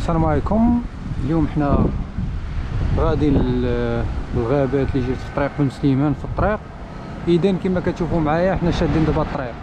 السلام عليكم. اليوم حنا غادي للغابات اللي جيت في طريق بن سليمان في الطريق. اذا كما كتشوفوا معايا حنا شادين دابا الطريق.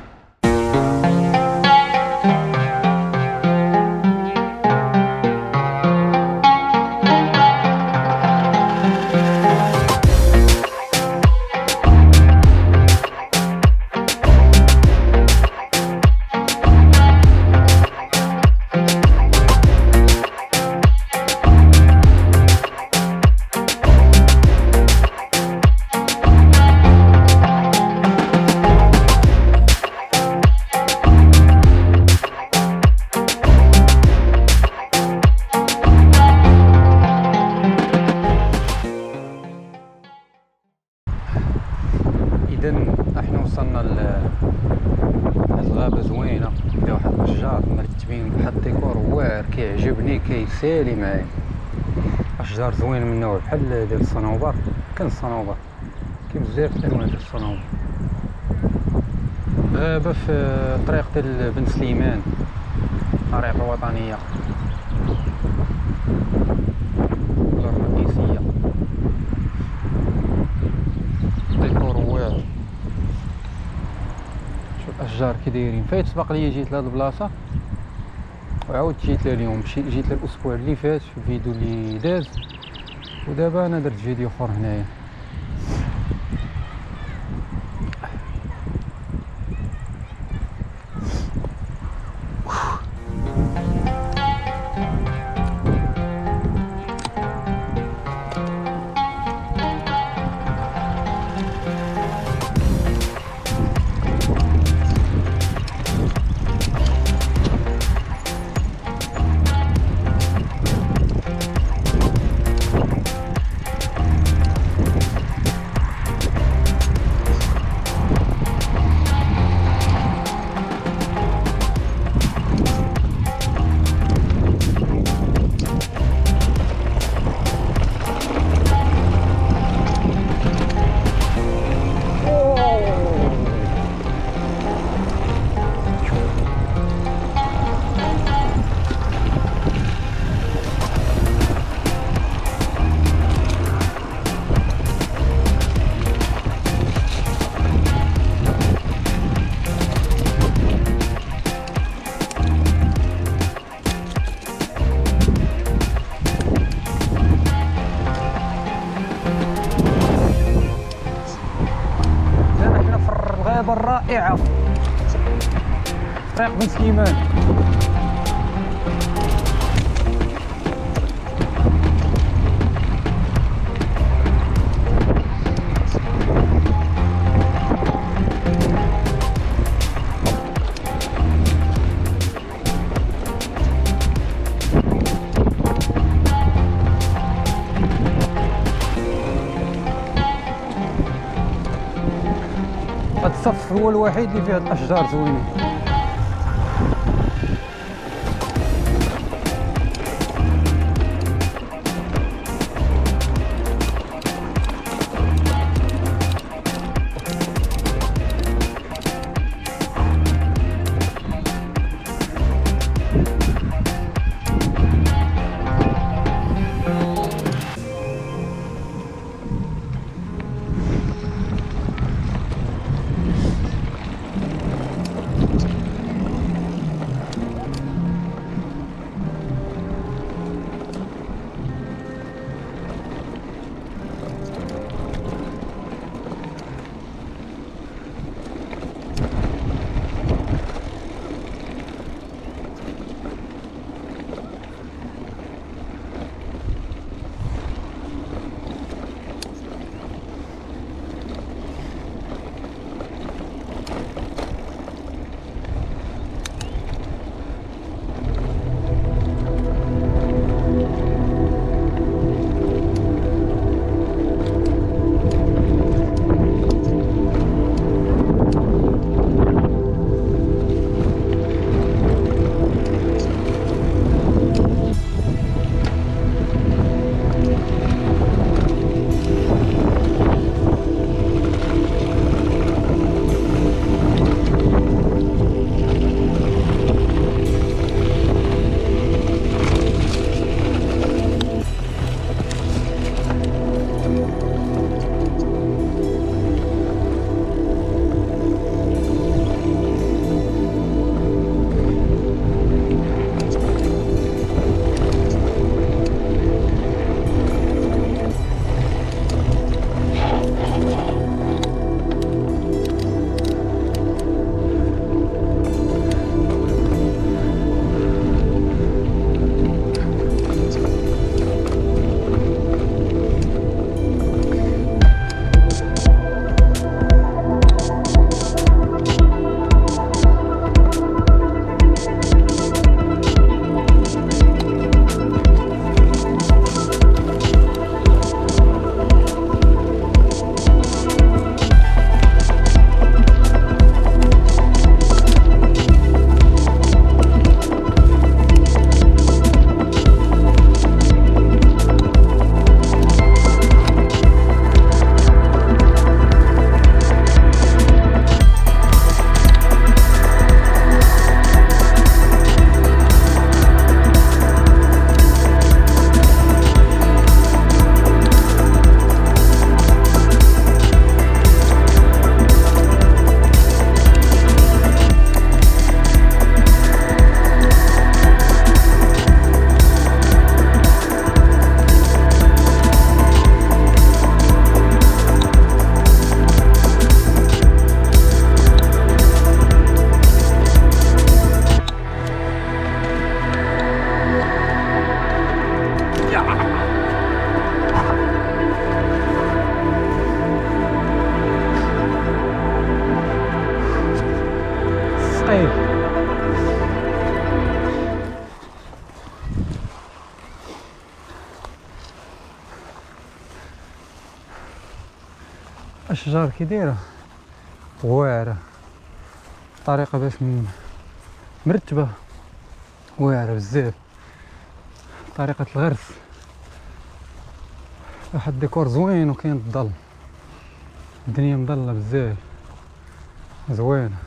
احنا وصلنا للغابة زوينة فيها واحد الاشجار مرتبين بواحد الديكور واعر كيعجبني كيسالي معايا. اشجار زوينة من النوع بحال ديال الصنوبر، كاين الصنوبر كاين بزاف الالوان ديال الصنوبر. غابة في طريق ديال بن سليمان، طريق الوطنية الرئيسية. ديكور واعر، الاشجار كي دايرين. فايت سبق لي جيت لهاد البلاصه وعاودت جيت لها اليوم، جيت لها الاسبوع اللي فات في الفيديو اللي داز، ودابا انا درت فيديو اخر هنايا. الرائعة طريق بن سليمان. هاد الصف هو الوحيد اللي فيه هاد الاشجار زوينين. اشجار كي دايره واعره، الطريقه باش مرتبه واعره بزاف، طريقه الغرس، واحد الديكور زوين وكاين الظل، الدنيا مظلة بزاف زوينه.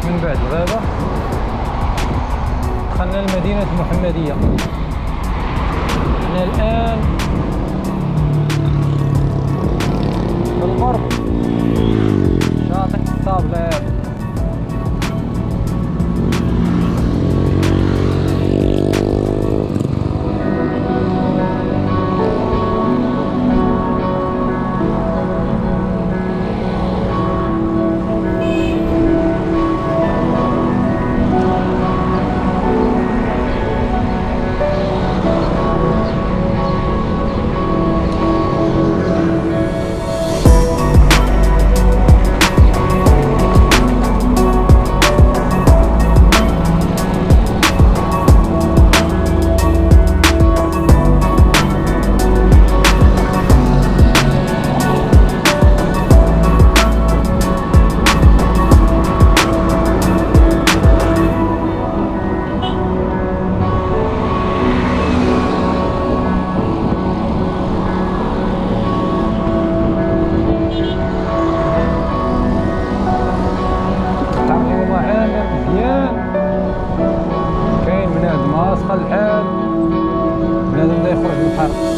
من بعد الغابة دخلنا لمدينة المحمدية. احنا الآن بالقرب شاطئ الطابلة. كاين بنادم واصل الحال، بنادم بدا يخرج من الحرب.